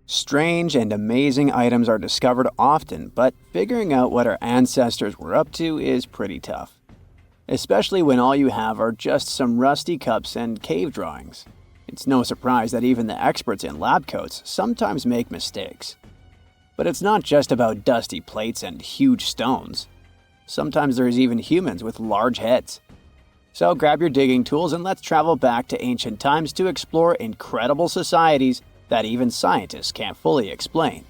Strange and amazing items are discovered often, but figuring out what our ancestors were up to is pretty tough. Especially when all you have are just some rusty cups and cave drawings. It's no surprise that even the experts in lab coats sometimes make mistakes. But it's not just about dusty plates and huge stones. Sometimes there's even humans with large heads. So grab your digging tools and let's travel back to ancient times to explore incredible societies that even scientists can't fully explain.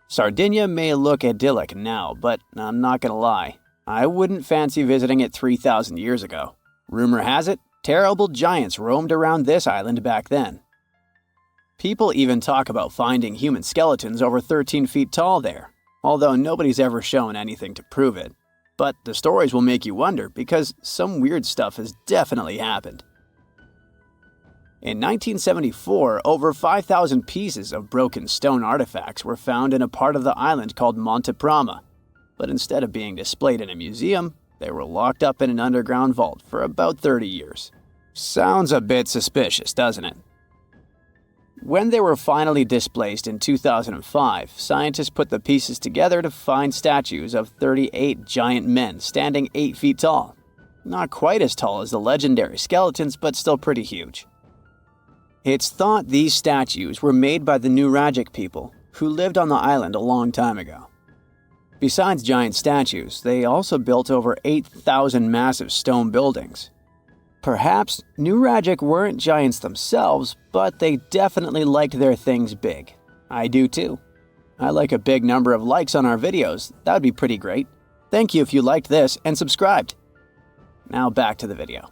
Sardinia may look idyllic now, but I'm not gonna lie, I wouldn't fancy visiting it 3,000 years ago. Rumor has it, terrible giants roamed around this island back then. People even talk about finding human skeletons over 13 feet tall there, although nobody's ever shown anything to prove it. But the stories will make you wonder because some weird stuff has definitely happened. In 1974, over 5,000 pieces of broken stone artifacts were found in a part of the island called Monte Prama, but instead of being displayed in a museum, they were locked up in an underground vault for about 30 years. Sounds a bit suspicious, doesn't it? When they were finally displaced in 2005, scientists put the pieces together to find statues of 38 giant men standing 8 feet tall. Not quite as tall as the legendary skeletons, but still pretty huge. It's thought these statues were made by the Nuragic people, who lived on the island a long time ago. Besides giant statues, they also built over 8,000 massive stone buildings. Perhaps Nuragic weren't giants themselves, but they definitely liked their things big. I do too. I like a big number of likes on our videos. That would be pretty great. Thank you if you liked this and subscribed. Now back to the video.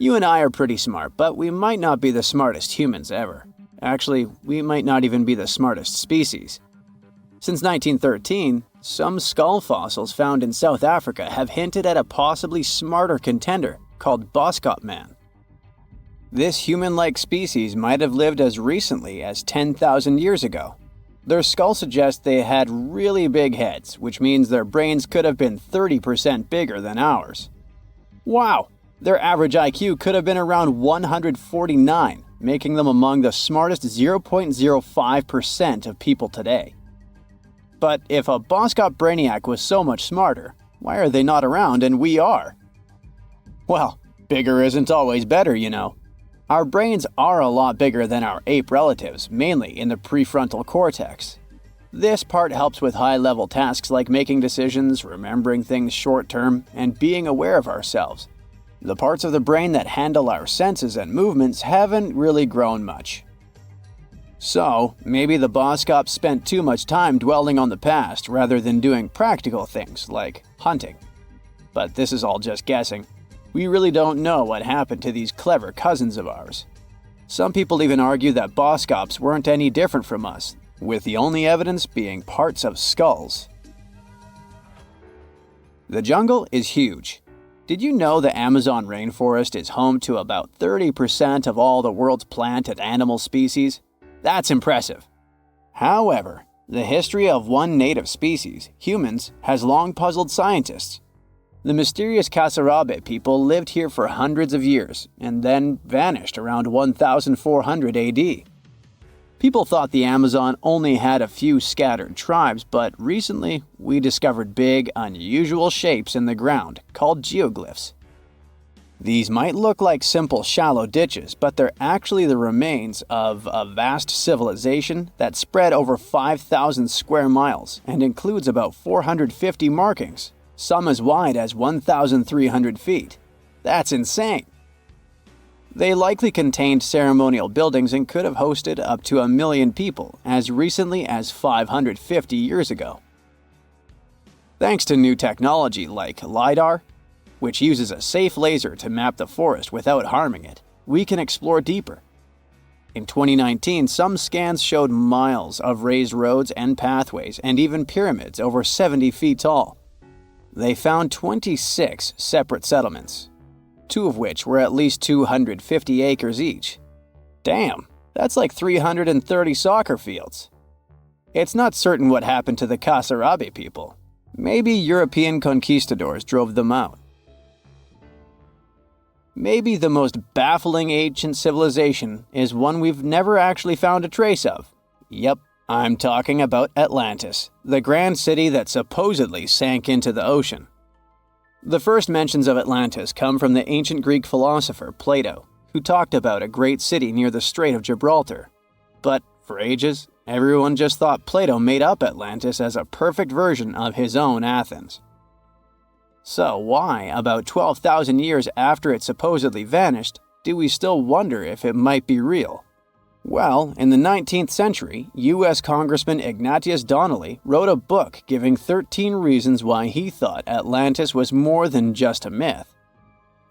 You and I are pretty smart, but we might not be the smartest humans ever. Actually, we might not even be the smartest species. Since 1913, some skull fossils found in South Africa have hinted at a possibly smarter contender called Boskop Man. This human-like species might have lived as recently as 10,000 years ago. Their skull suggests they had really big heads, which means their brains could have been 30% bigger than ours. Wow! Their average IQ could have been around 149, making them among the smartest 0.05% of people today. But if a Boskop Brainiac was so much smarter, why are they not around and we are? Well, bigger isn't always better, you know. Our brains are a lot bigger than our ape relatives, mainly in the prefrontal cortex. This part helps with high-level tasks like making decisions, remembering things short-term, and being aware of ourselves. The parts of the brain that handle our senses and movements haven't really grown much. So, maybe the Boskops spent too much time dwelling on the past rather than doing practical things like hunting. But this is all just guessing. We really don't know what happened to these clever cousins of ours. Some people even argue that Boskops weren't any different from us, with the only evidence being parts of skulls. The jungle is huge. Did you know the Amazon rainforest is home to about 30% of all the world's plant and animal species? That's impressive. However, the history of one native species, humans, has long puzzled scientists. The mysterious Kasarabe people lived here for hundreds of years and then vanished around 1400 AD. People thought the Amazon only had a few scattered tribes, but recently we discovered big, unusual shapes in the ground called geoglyphs. These might look like simple shallow ditches, but they're actually the remains of a vast civilization that spread over 5,000 square miles and includes about 450 markings, some as wide as 1,300 feet. That's insane! They likely contained ceremonial buildings and could have hosted up to 1 million people as recently as 550 years ago. Thanks to new technology like LiDAR, which uses a safe laser to map the forest without harming it, we can explore deeper. In 2019, some scans showed miles of raised roads and pathways and even pyramids over 70 feet tall. They found 26 separate settlements, 2 of which were at least 250 acres each. Damn, that's like 330 soccer fields. It's not certain what happened to the Kasarabe people. Maybe European conquistadors drove them out. Maybe the most baffling ancient civilization is one we've never actually found a trace of. Yep, I'm talking about Atlantis, the grand city that supposedly sank into the ocean. The first mentions of Atlantis come from the ancient Greek philosopher Plato, who talked about a great city near the Strait of Gibraltar. But for ages, everyone just thought Plato made up Atlantis as a perfect version of his own Athens. So why, about 12,000 years after it supposedly vanished, do we still wonder if it might be real? Well, in the 19th century, U.S. Congressman Ignatius Donnelly wrote a book giving 13 reasons why he thought Atlantis was more than just a myth.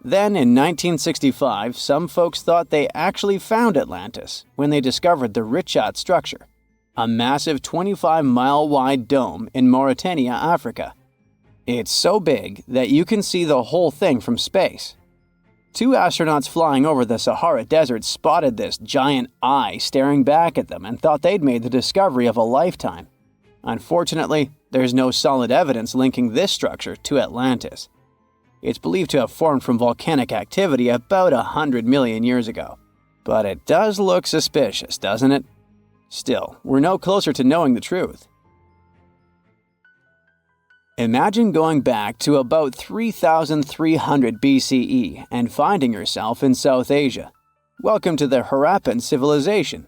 Then, in 1965, some folks thought they actually found Atlantis when they discovered the Richat structure, a massive 25-mile-wide dome in Mauritania, Africa. It's so big that you can see the whole thing from space. 2 astronauts flying over the Sahara Desert spotted this giant eye staring back at them and thought they'd made the discovery of a lifetime. Unfortunately, there's no solid evidence linking this structure to Atlantis. It's believed to have formed from volcanic activity about 100 million years ago. But it does look suspicious, doesn't it? Still, we're no closer to knowing the truth. Imagine going back to about 3,300 BCE and finding yourself in South Asia. Welcome to the Harappan civilization.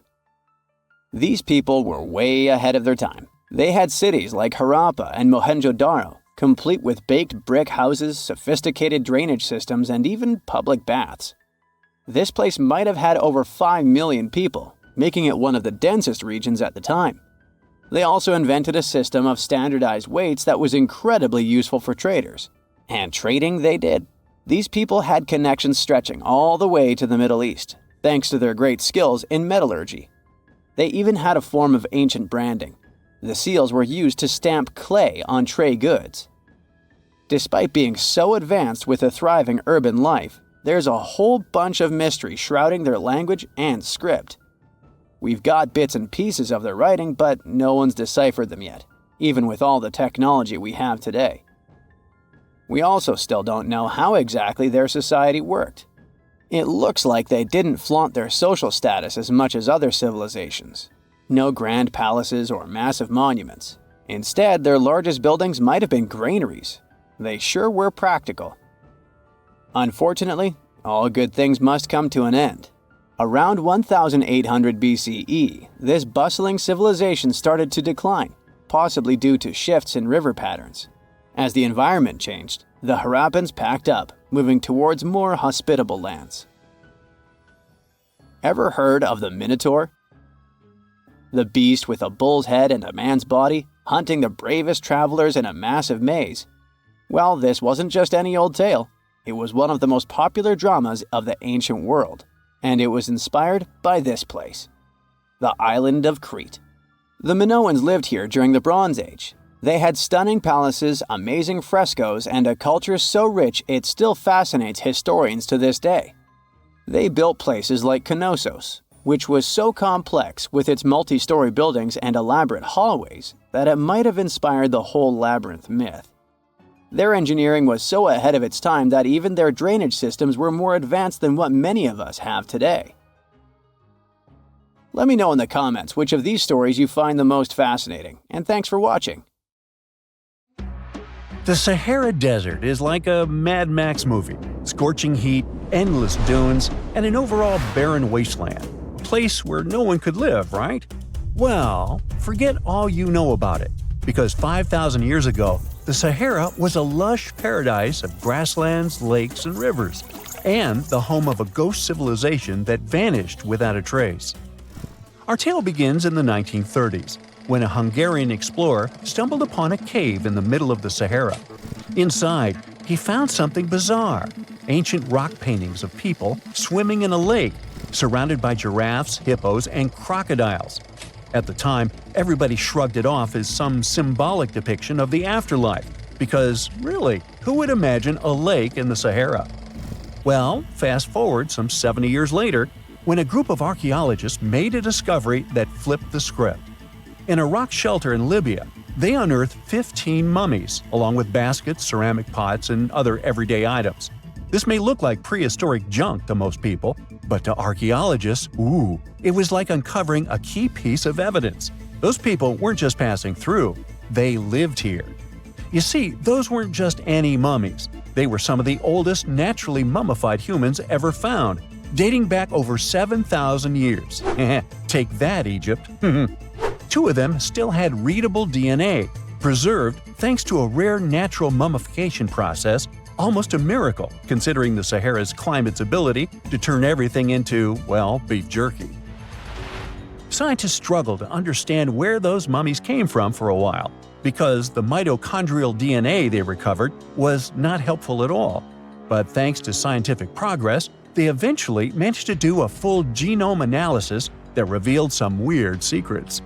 These people were way ahead of their time. They had cities like Harappa and Mohenjo-Daro, complete with baked brick houses, sophisticated drainage systems, and even public baths. This place might have had over 5 million people, making it one of the densest regions at the time. They also invented a system of standardized weights that was incredibly useful for traders. And trading they did. These people had connections stretching all the way to the Middle East, thanks to their great skills in metallurgy. They even had a form of ancient branding. The seals were used to stamp clay on tray goods. Despite being so advanced with a thriving urban life, there's a whole bunch of mystery shrouding their language and script. We've got bits and pieces of their writing, but no one's deciphered them yet, even with all the technology we have today. We also still don't know how exactly their society worked. It looks like they didn't flaunt their social status as much as other civilizations. No grand palaces or massive monuments. Instead, their largest buildings might have been granaries. They sure were practical. Unfortunately, all good things must come to an end. Around 1800 BCE, this bustling civilization started to decline, possibly due to shifts in river patterns. As the environment changed, the Harappans packed up, moving towards more hospitable lands. Ever heard of the Minotaur? The beast with a bull's head and a man's body, hunting the bravest travelers in a massive maze. Well, this wasn't just any old tale. It was one of the most popular dramas of the ancient world. And it was inspired by this place, the island of Crete. The Minoans lived here during the Bronze Age. They had stunning palaces, amazing frescoes, and a culture so rich it still fascinates historians to this day. They built places like Knossos, which was so complex with its multi-story buildings and elaborate hallways that it might have inspired the whole labyrinth myth. Their engineering was so ahead of its time that even their drainage systems were more advanced than what many of us have today. Let me know in the comments which of these stories you find the most fascinating, and thanks for watching. The Sahara Desert is like a Mad Max movie. Scorching heat, endless dunes, and an overall barren wasteland. A place where no one could live, right? Well, forget all you know about it, because 5,000 years ago, the Sahara was a lush paradise of grasslands, lakes, and rivers, and the home of a ghost civilization that vanished without a trace. Our tale begins in the 1930s, when a Hungarian explorer stumbled upon a cave in the middle of the Sahara. Inside, he found something bizarre: ancient rock paintings of people swimming in a lake, surrounded by giraffes, hippos, and crocodiles. At the time, everybody shrugged it off as some symbolic depiction of the afterlife, because really, who would imagine a lake in the Sahara? Well, fast forward some 70 years later, when a group of archaeologists made a discovery that flipped the script. In a rock shelter in Libya, they unearthed 15 mummies, along with baskets, ceramic pots, and other everyday items. This may look like prehistoric junk to most people, but to archaeologists, it was like uncovering a key piece of evidence. Those people weren't just passing through, they lived here. You see, those weren't just any mummies. They were some of the oldest naturally mummified humans ever found, dating back over 7,000 years. Take that, Egypt. 2 of them still had readable DNA, preserved thanks to a rare natural mummification process, almost a miracle considering the Sahara's climate's ability to turn everything into, well, beef jerky. Scientists struggled to understand where those mummies came from for a while, because the mitochondrial DNA they recovered was not helpful at all. But thanks to scientific progress, they eventually managed to do a full genome analysis that revealed some weird secrets.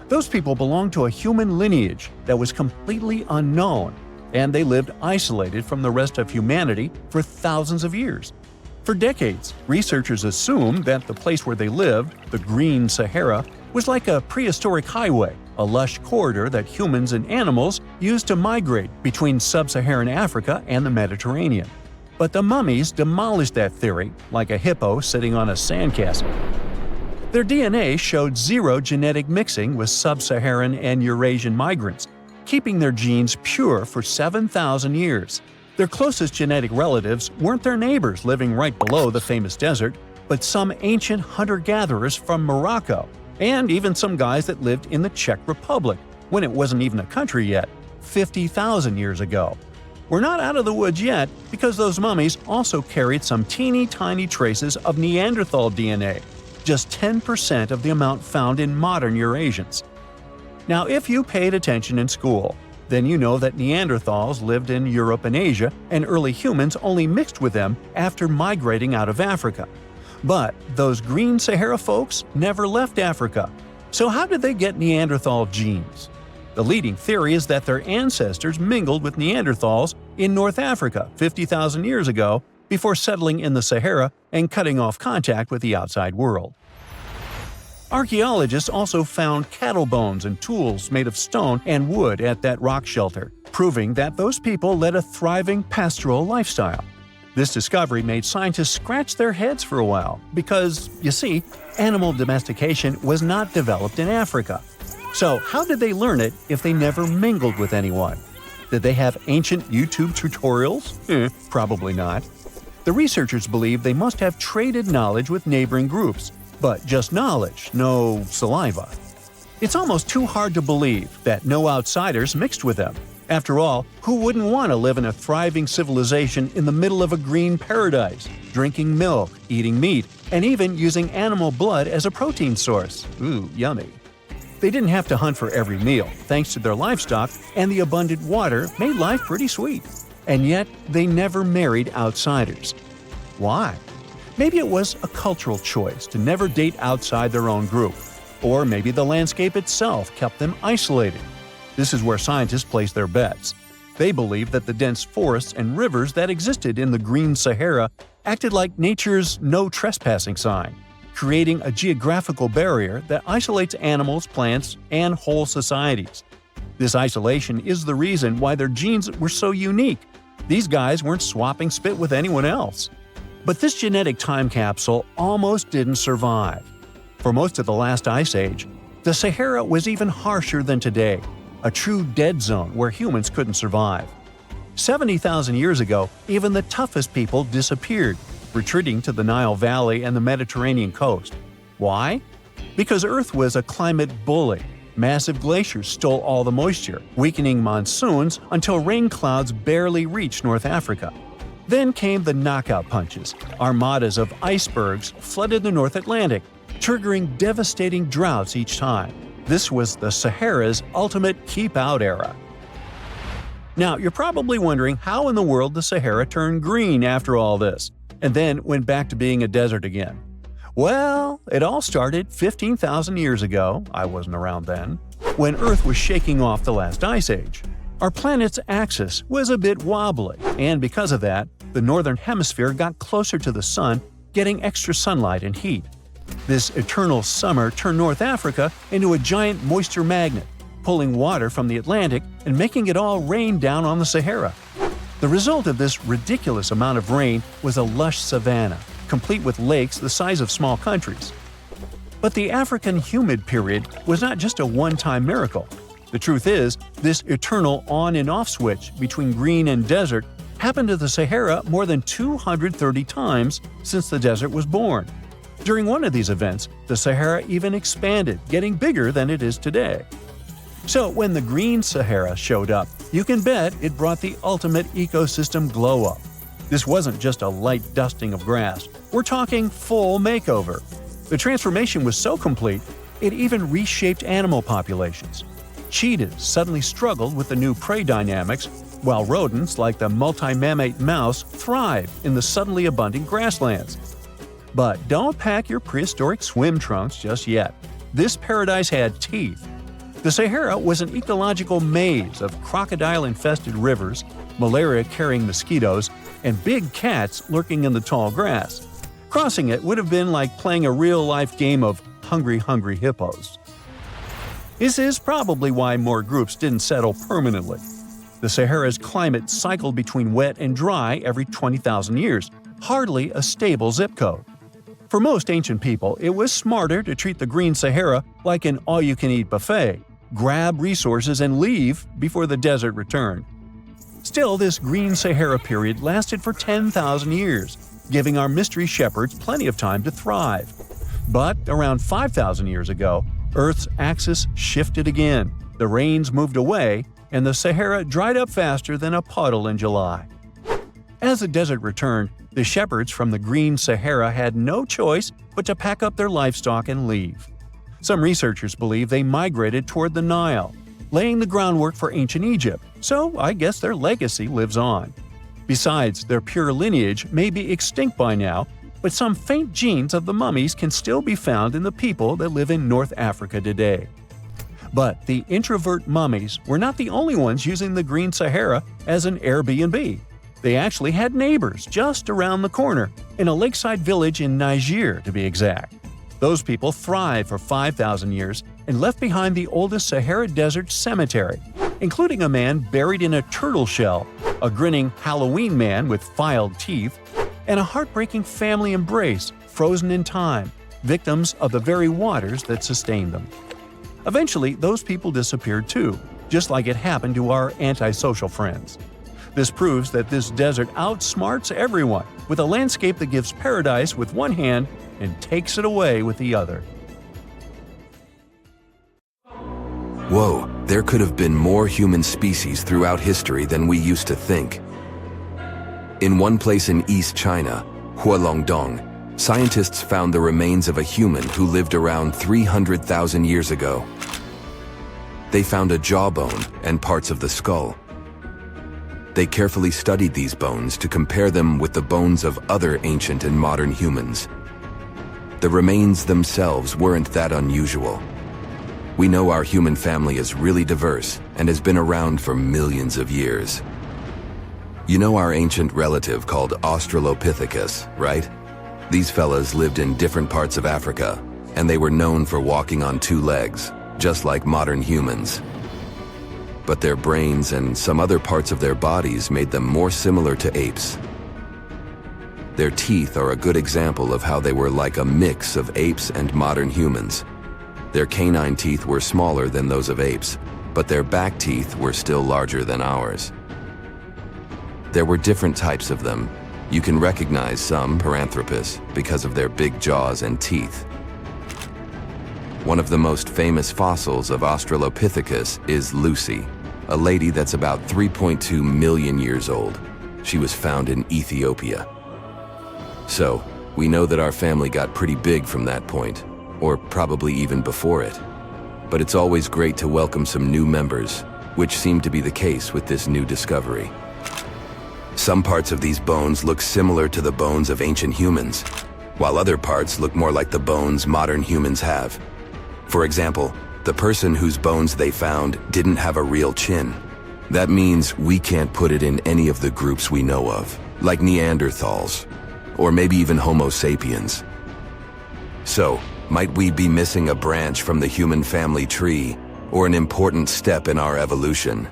Those people belonged to a human lineage that was completely unknown, and they lived isolated from the rest of humanity for thousands of years. For decades, researchers assumed that the place where they lived, the Green Sahara, was like a prehistoric highway, a lush corridor that humans and animals used to migrate between sub-Saharan Africa and the Mediterranean. But the mummies demolished that theory, like a hippo sitting on a sandcastle. Their DNA showed zero genetic mixing with sub-Saharan and Eurasian migrants, keeping their genes pure for 7,000 years. Their closest genetic relatives weren't their neighbors living right below the famous desert, but some ancient hunter-gatherers from Morocco, and even some guys that lived in the Czech Republic, when it wasn't even a country yet, 50,000 years ago. We're not out of the woods yet, because those mummies also carried some teeny-tiny traces of Neanderthal DNA, just 10% of the amount found in modern Eurasians. Now, if you paid attention in school, then you know that Neanderthals lived in Europe and Asia, and early humans only mixed with them after migrating out of Africa. But those Green Sahara folks never left Africa. So how did they get Neanderthal genes? The leading theory is that their ancestors mingled with Neanderthals in North Africa 50,000 years ago before settling in the Sahara and cutting off contact with the outside world. Archaeologists also found cattle bones and tools made of stone and wood at that rock shelter, proving that those people led a thriving pastoral lifestyle. This discovery made scientists scratch their heads for a while because, you see, animal domestication was not developed in Africa. So how did they learn it if they never mingled with anyone? Did they have ancient YouTube tutorials? Probably not. The researchers believe they must have traded knowledge with neighboring groups, but just knowledge, no saliva. It's almost too hard to believe that no outsiders mixed with them. After all, who wouldn't want to live in a thriving civilization in the middle of a green paradise, drinking milk, eating meat, and even using animal blood as a protein source? Ooh, yummy. They didn't have to hunt for every meal, thanks to their livestock, and the abundant water made life pretty sweet. And yet, they never married outsiders. Why? Maybe it was a cultural choice to never date outside their own group. Or maybe the landscape itself kept them isolated. This is where scientists place their bets. They believe that the dense forests and rivers that existed in the Green Sahara acted like nature's no trespassing sign, creating a geographical barrier that isolates animals, plants, and whole societies. This isolation is the reason why their genes were so unique. These guys weren't swapping spit with anyone else. But this genetic time capsule almost didn't survive. For most of the last ice age, the Sahara was even harsher than today, a true dead zone where humans couldn't survive. 70,000 years ago, even the toughest people disappeared, retreating to the Nile Valley and the Mediterranean coast. Why? Because Earth was a climate bully. Massive glaciers stole all the moisture, weakening monsoons until rain clouds barely reached North Africa. Then came the knockout punches. Armadas of icebergs flooded the North Atlantic, triggering devastating droughts each time. This was the Sahara's ultimate keep-out era. Now, you're probably wondering how in the world the Sahara turned green after all this, and then went back to being a desert again. Well, it all started 15,000 years ago, I wasn't around then, when Earth was shaking off the last ice age. Our planet's axis was a bit wobbly, and because of that, the northern hemisphere got closer to the sun, getting extra sunlight and heat. This eternal summer turned North Africa into a giant moisture magnet, pulling water from the Atlantic and making it all rain down on the Sahara. The result of this ridiculous amount of rain was a lush savanna, complete with lakes the size of small countries. But the African humid period was not just a one-time miracle. The truth is, this eternal on and off switch between green and desert happened to the Sahara more than 230 times since the desert was born. During one of these events, the Sahara even expanded, getting bigger than it is today. So when the green Sahara showed up, you can bet it brought the ultimate ecosystem glow-up. This wasn't just a light dusting of grass. We're talking full makeover. The transformation was so complete, it even reshaped animal populations. Cheetahs suddenly struggled with the new prey dynamics, while rodents like the multi-mammate mouse thrive in the suddenly abundant grasslands. But don't pack your prehistoric swim trunks just yet. This paradise had teeth. The Sahara was an ecological maze of crocodile-infested rivers, malaria-carrying mosquitoes, and big cats lurking in the tall grass. Crossing it would have been like playing a real-life game of Hungry Hungry Hippos. This is probably why more groups didn't settle permanently. The Sahara's climate cycled between wet and dry every 20,000 years, hardly a stable zip code. For most ancient people, it was smarter to treat the green Sahara like an all-you-can-eat buffet, grab resources and leave before the desert returned. Still, this green Sahara period lasted for 10,000 years, giving our mystery shepherds plenty of time to thrive. But around 5,000 years ago, Earth's axis shifted again, the rains moved away, and the Sahara dried up faster than a puddle in July. As the desert returned, the shepherds from the green Sahara had no choice but to pack up their livestock and leave. Some researchers believe they migrated toward the Nile, laying the groundwork for ancient Egypt, so I guess their legacy lives on. Besides, their pure lineage may be extinct by now, but some faint genes of the mummies can still be found in the people that live in North Africa today. But the introvert mummies were not the only ones using the green Sahara as an Airbnb. They actually had neighbors just around the corner, in a lakeside village in Niger to be exact. Those people thrived for 5,000 years and left behind the oldest Sahara Desert cemetery, including a man buried in a turtle shell, a grinning Halloween man with filed teeth, and a heartbreaking family embrace frozen in time, victims of the very waters that sustained them. Eventually, those people disappeared too, just like it happened to our antisocial friends. This proves that this desert outsmarts everyone, with a landscape that gives paradise with one hand and takes it away with the other. Whoa, there could have been more human species throughout history than we used to think. In one place in East China, Hualongdong, scientists found the remains of a human who lived around 300,000 years ago. They found a jawbone and parts of the skull. They carefully studied these bones to compare them with the bones of other ancient and modern humans. The remains themselves weren't that unusual. We know our human family is really diverse and has been around for millions of years. You know our ancient relative called Australopithecus, right? These fellas lived in different parts of Africa, and they were known for walking on two legs, just like modern humans. But their brains and some other parts of their bodies made them more similar to apes. Their teeth are a good example of how they were like a mix of apes and modern humans. Their canine teeth were smaller than those of apes, but their back teeth were still larger than ours. There were different types of them. You can recognize some Paranthropus because of their big jaws and teeth. One of the most famous fossils of Australopithecus is Lucy, a lady that's about 3.2 million years old. She was found in Ethiopia. So, we know that our family got pretty big from that point, or probably even before it. But it's always great to welcome some new members, which seemed to be the case with this new discovery. Some parts of these bones look similar to the bones of ancient humans, while other parts look more like the bones modern humans have. For example, the person whose bones they found didn't have a real chin. That means we can't put it in any of the groups we know of, like Neanderthals, or maybe even Homo sapiens. So, might we be missing a branch from the human family tree, or an important step in our evolution?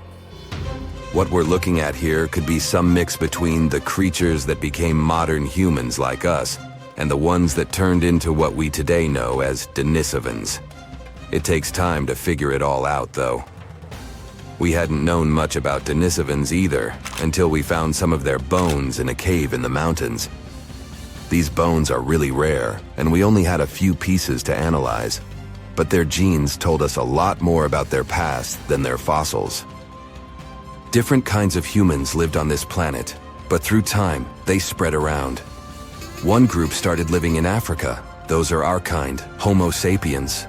What we're looking at here could be some mix between the creatures that became modern humans like us and the ones that turned into what we today know as Denisovans. It takes time to figure it all out, though. We hadn't known much about Denisovans either until we found some of their bones in a cave in the mountains. These bones are really rare, and we only had a few pieces to analyze, but their genes told us a lot more about their past than their fossils. Different kinds of humans lived on this planet, but through time, they spread around. One group started living in Africa. Those are our kind, Homo sapiens.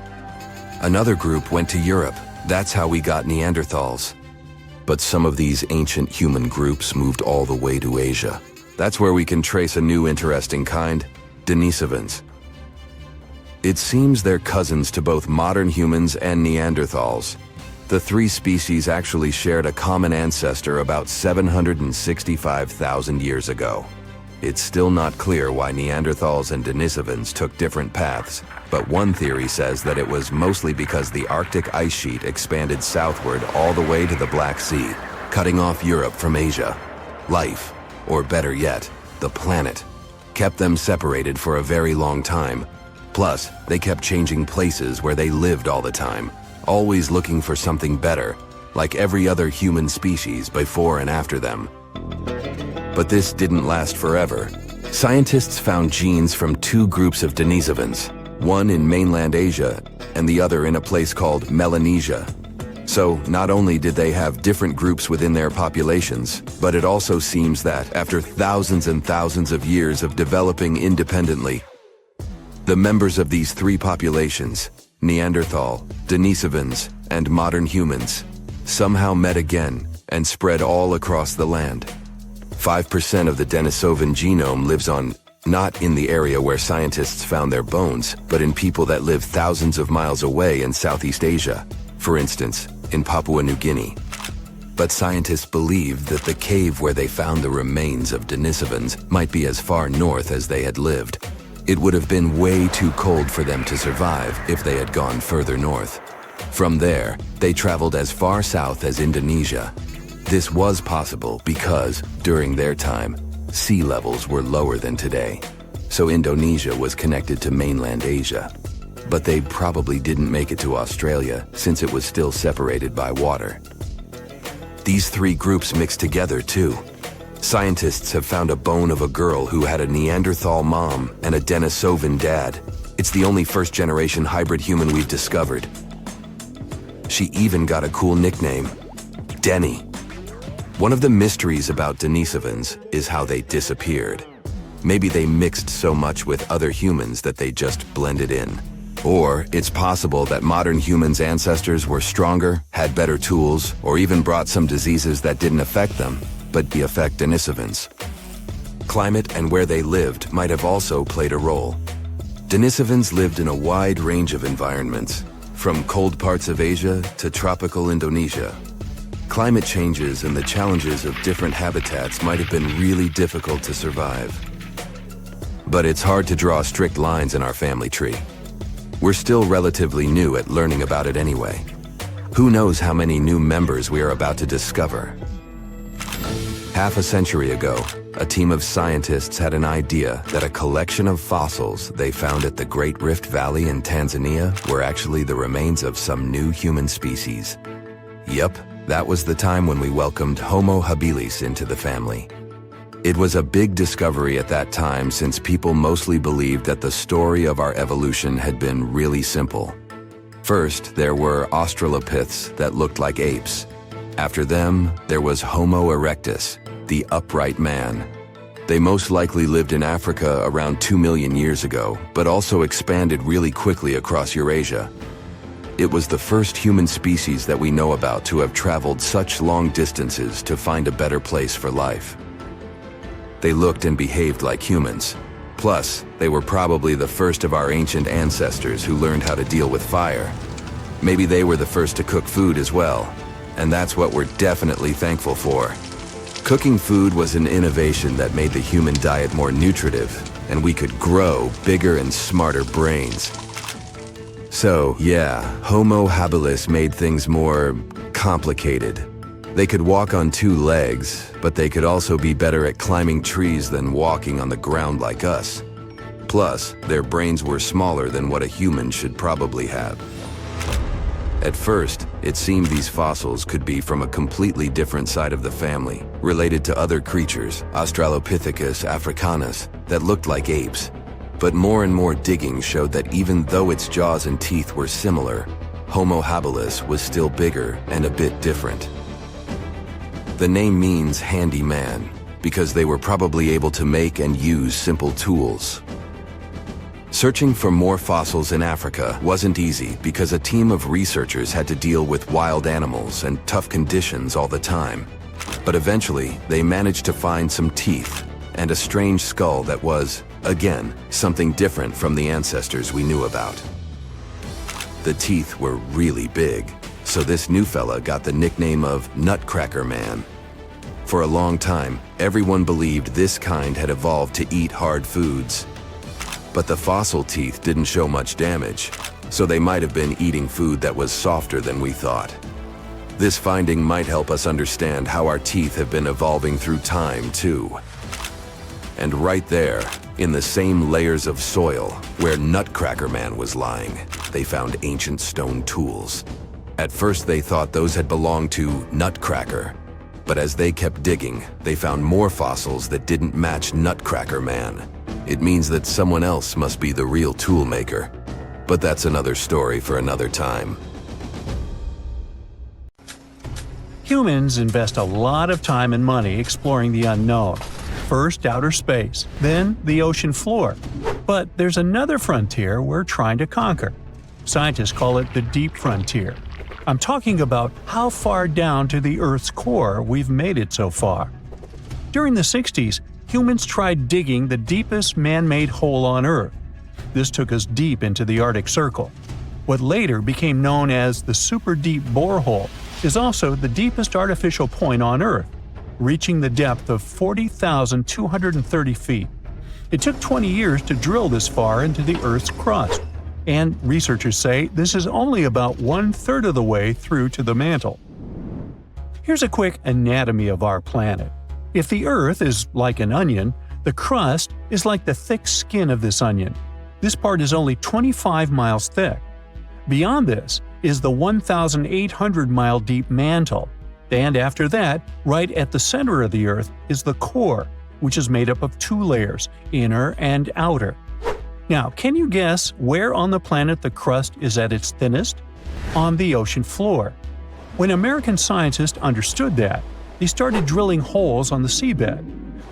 Another group went to Europe. That's how we got Neanderthals. But some of these ancient human groups moved all the way to Asia. That's where we can trace a new interesting kind, Denisovans. It seems they're cousins to both modern humans and Neanderthals. The three species actually shared a common ancestor about 765,000 years ago. It's still not clear why Neanderthals and Denisovans took different paths, but one theory says that it was mostly because the Arctic ice sheet expanded southward all the way to the Black Sea, cutting off Europe from Asia. Life, or better yet, the planet, kept them separated for a very long time. Plus, they kept changing places where they lived all the time, always looking for something better, like every other human species before and after them. But this didn't last forever. Scientists found genes from two groups of Denisovans, one in mainland Asia and the other in a place called Melanesia. So not only did they have different groups within their populations, but it also seems that after thousands and thousands of years of developing independently, the members of these three populations, Neanderthal, Denisovans, and modern humans, somehow met again and spread all across the land. 5% of the Denisovan genome lives not in the area where scientists found their bones, but in people that live thousands of miles away in Southeast Asia, for instance, in Papua New Guinea. But scientists believed that the cave where they found the remains of Denisovans might be as far north as they had lived. It would have been way too cold for them to survive if they had gone further north. From there, they traveled as far south as Indonesia. This was possible because, during their time, sea levels were lower than today, so Indonesia was connected to mainland Asia. But they probably didn't make it to Australia since it was still separated by water. These three groups mixed together too. Scientists have found a bone of a girl who had a Neanderthal mom and a Denisovan dad. It's the only first-generation hybrid human we've discovered. She even got a cool nickname, Denny. One of the mysteries about Denisovans is how they disappeared. Maybe they mixed so much with other humans that they just blended in. Or it's possible that modern humans' ancestors were stronger, had better tools, or even brought some diseases that didn't affect them, but affect Denisovans. Climate and where they lived might have also played a role. Denisovans lived in a wide range of environments, from cold parts of Asia to tropical Indonesia. Climate changes and the challenges of different habitats might have been really difficult to survive. But it's hard to draw strict lines in our family tree. We're still relatively new at learning about it anyway. Who knows how many new members we are about to discover? Half a century ago, a team of scientists had an idea that a collection of fossils they found at the Great Rift Valley in Tanzania were actually the remains of some new human species. Yup. That was the time when we welcomed Homo habilis into the family. It was a big discovery at that time since people mostly believed that the story of our evolution had been really simple. First, there were Australopiths that looked like apes. After them, there was Homo erectus, the upright man. They most likely lived in Africa around 2 million years ago, but also expanded really quickly across Eurasia. It was the first human species that we know about to have traveled such long distances to find a better place for life. They looked and behaved like humans. Plus, they were probably the first of our ancient ancestors who learned how to deal with fire. Maybe they were the first to cook food as well, and that's what we're definitely thankful for. Cooking food was an innovation that made the human diet more nutritive, and we could grow bigger and smarter brains. So, yeah, Homo habilis made things more complicated. They could walk on two legs, but they could also be better at climbing trees than walking on the ground like us. Plus, their brains were smaller than what a human should probably have. At first, it seemed these fossils could be from a completely different side of the family, related to other creatures, Australopithecus africanus, that looked like apes. But more and more digging showed that even though its jaws and teeth were similar, Homo habilis was still bigger and a bit different. The name means handy man, because they were probably able to make and use simple tools. Searching for more fossils in Africa wasn't easy because a team of researchers had to deal with wild animals and tough conditions all the time. But eventually, they managed to find some teeth and a strange skull that was, again, something different from the ancestors we knew about. The teeth were really big, so this new fella got the nickname of Nutcracker Man. For a long time, everyone believed this kind had evolved to eat hard foods. But the fossil teeth didn't show much damage, so they might have been eating food that was softer than we thought. This finding might help us understand how our teeth have been evolving through time, too. And right there, in the same layers of soil where Nutcracker Man was lying, they found ancient stone tools. At first they thought those had belonged to Nutcracker, but as they kept digging, they found more fossils that didn't match Nutcracker Man. It means that someone else must be the real tool maker. But that's another story for another time. Humans invest a lot of time and money exploring the unknown. First outer space, then the ocean floor. But there's another frontier we're trying to conquer. Scientists call it the deep frontier. I'm talking about how far down to the Earth's core we've made it so far. During the 60s, humans tried digging the deepest man-made hole on Earth. This took us deep into the Arctic Circle. What later became known as the super deep borehole is also the deepest artificial point on Earth, reaching the depth of 40,230 feet. It took 20 years to drill this far into the Earth's crust, and researchers say this is only about 1/3 of the way through to the mantle. Here's a quick anatomy of our planet. If the Earth is like an onion, the crust is like the thick skin of this onion. This part is only 25 miles thick. Beyond this is the 1,800-mile deep mantle, and after that, right at the center of the Earth, is the core, which is made up of two layers, inner and outer. Now, can you guess where on the planet the crust is at its thinnest? On the ocean floor. When American scientists understood that, they started drilling holes on the seabed.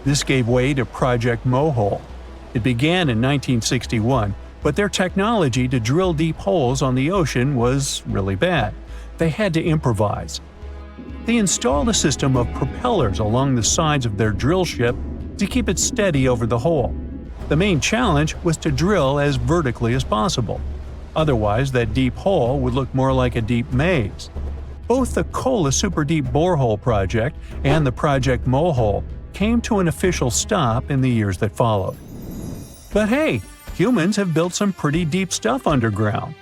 This gave way to Project Mohole. It began in 1961, but their technology to drill deep holes on the ocean was really bad. They had to improvise. They installed a system of propellers along the sides of their drill ship to keep it steady over the hole. The main challenge was to drill as vertically as possible. Otherwise, that deep hole would look more like a deep maze. Both the Kola Super Deep Borehole project and the Project Mohole came to an official stop in the years that followed. But hey, humans have built some pretty deep stuff underground.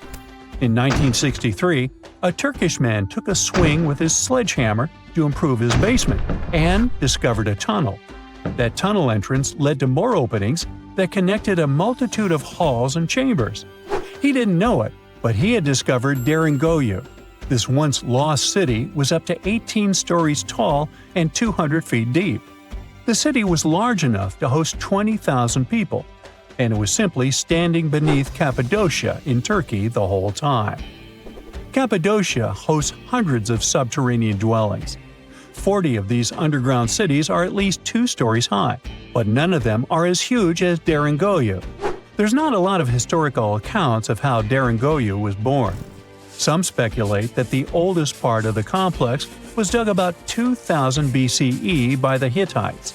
In 1963, a Turkish man took a swing with his sledgehammer to improve his basement and discovered a tunnel. That tunnel entrance led to more openings that connected a multitude of halls and chambers. He didn't know it, but he had discovered Deringoyu. This once lost city was up to 18 stories tall and 200 feet deep. The city was large enough to host 20,000 people, and it was simply standing beneath Cappadocia in Turkey the whole time. Cappadocia hosts hundreds of subterranean dwellings. 40 of these underground cities are at least 2 stories high, but none of them are as huge as Deringoyu. There's not a lot of historical accounts of how Deringoyu was born. Some speculate that the oldest part of the complex was dug about 2000 BCE by the Hittites.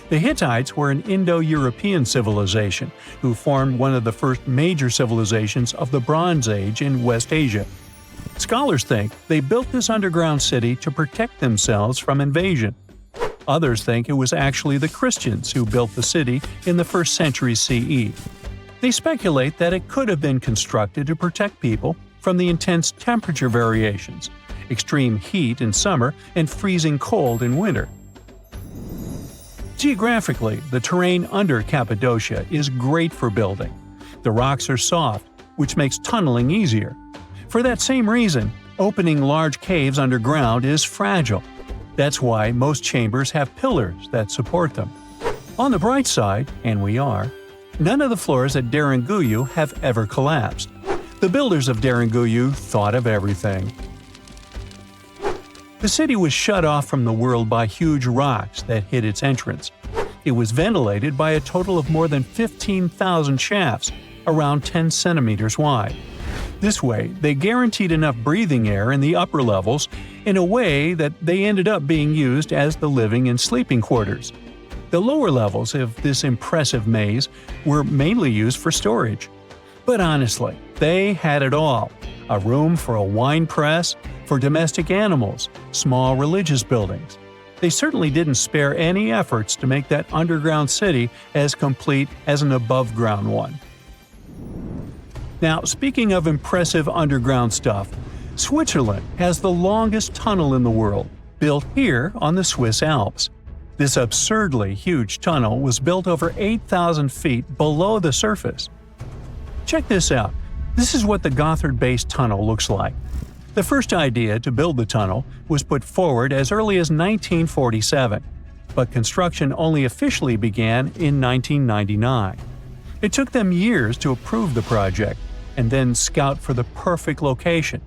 The Hittites were an Indo-European civilization who formed one of the first major civilizations of the Bronze Age in West Asia. Scholars think they built this underground city to protect themselves from invasion. Others think it was actually the Christians who built the city in the 1st century CE. They speculate that it could have been constructed to protect people from the intense temperature variations, extreme heat in summer and freezing cold in winter. Geographically, the terrain under Cappadocia is great for building. The rocks are soft, which makes tunneling easier. For that same reason, opening large caves underground is fragile. That's why most chambers have pillars that support them. On the bright side, and we are, none of the floors at Deringuyu have ever collapsed. The builders of Deringuyu thought of everything. The city was shut off from the world by huge rocks that hid its entrance. It was ventilated by a total of more than 15,000 shafts, around 10 centimeters wide. This way, they guaranteed enough breathing air in the upper levels in a way that they ended up being used as the living and sleeping quarters. The lower levels of this impressive maze were mainly used for storage. But honestly, they had it all: a room for a wine press, for domestic animals, small religious buildings. They certainly didn't spare any efforts to make that underground city as complete as an above-ground one. Now, speaking of impressive underground stuff, Switzerland has the longest tunnel in the world, built here on the Swiss Alps. This absurdly huge tunnel was built over 8,000 feet below the surface. Check this out. This is what the Gotthard-based tunnel looks like. The first idea to build the tunnel was put forward as early as 1947, but construction only officially began in 1999. It took them years to approve the project and then scout for the perfect location.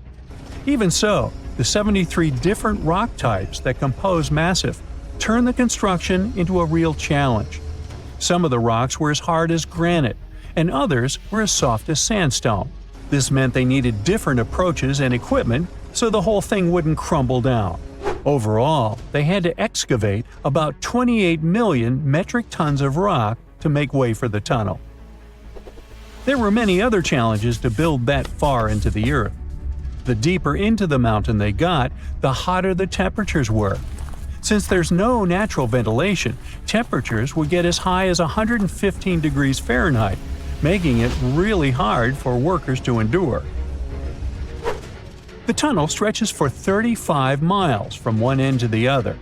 Even so, the 73 different rock types that compose Massif turned the construction into a real challenge. Some of the rocks were as hard as granite, and others were as soft as sandstone. This meant they needed different approaches and equipment so the whole thing wouldn't crumble down. Overall, they had to excavate about 28 million metric tons of rock to make way for the tunnel. There were many other challenges to build that far into the earth. The deeper into the mountain they got, the hotter the temperatures were. Since there's no natural ventilation, temperatures would get as high as 115 degrees Fahrenheit, making it really hard for workers to endure. The tunnel stretches for 35 miles from one end to the other.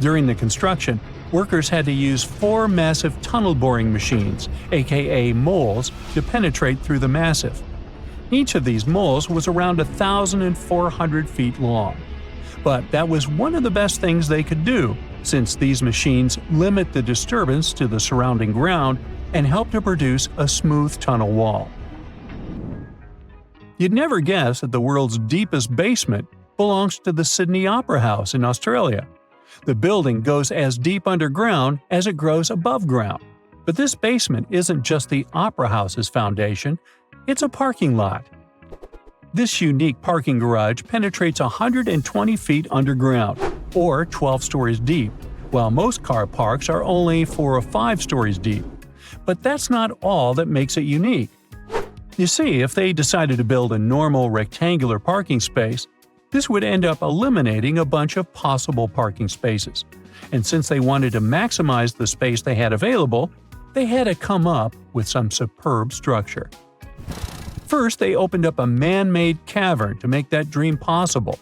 During the construction, workers had to use 4 massive tunnel boring machines, aka moles, to penetrate through the massif. Each of these moles was around 1,400 feet long. But that was one of the best things they could do, since these machines limit the disturbance to the surrounding ground and help to produce a smooth tunnel wall. You'd never guess that the world's deepest basement belongs to the Sydney Opera House in Australia. The building goes as deep underground as it grows above ground. But this basement isn't just the Opera House's foundation, it's a parking lot. This unique parking garage penetrates 120 feet underground, or 12 stories deep, while most car parks are only 4 or 5 stories deep. But that's not all that makes it unique. You see, if they decided to build a normal rectangular parking space, this would end up eliminating a bunch of possible parking spaces. And since they wanted to maximize the space they had available, they had to come up with some superb structure. First, they opened up a man-made cavern to make that dream possible.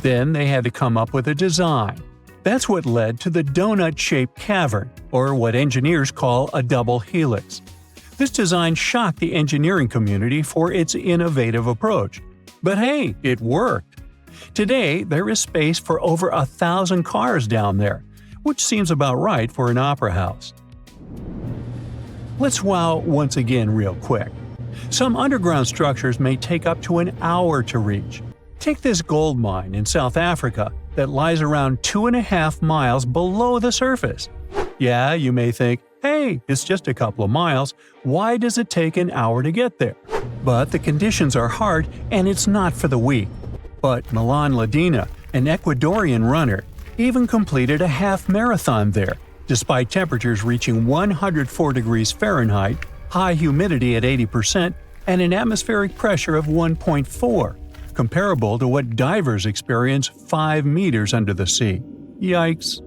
Then they had to come up with a design. That's what led to the donut-shaped cavern, or what engineers call a double helix. This design shocked the engineering community for its innovative approach. But hey, it worked. Today, there is space for over 1,000 cars down there, which seems about right for an opera house. Let's wow once again real quick. Some underground structures may take up to an hour to reach. Take this gold mine in South Africa that lies around 2.5 miles below the surface. Yeah, you may think, hey, it's just a couple of miles, why does it take an hour to get there? But the conditions are hard and it's not for the weak. But Milan Ladina, an Ecuadorian runner, even completed a half marathon there, despite temperatures reaching 104 degrees Fahrenheit, high humidity at 80%, and an atmospheric pressure of 1.4, comparable to what divers experience 5 meters under the sea. Yikes!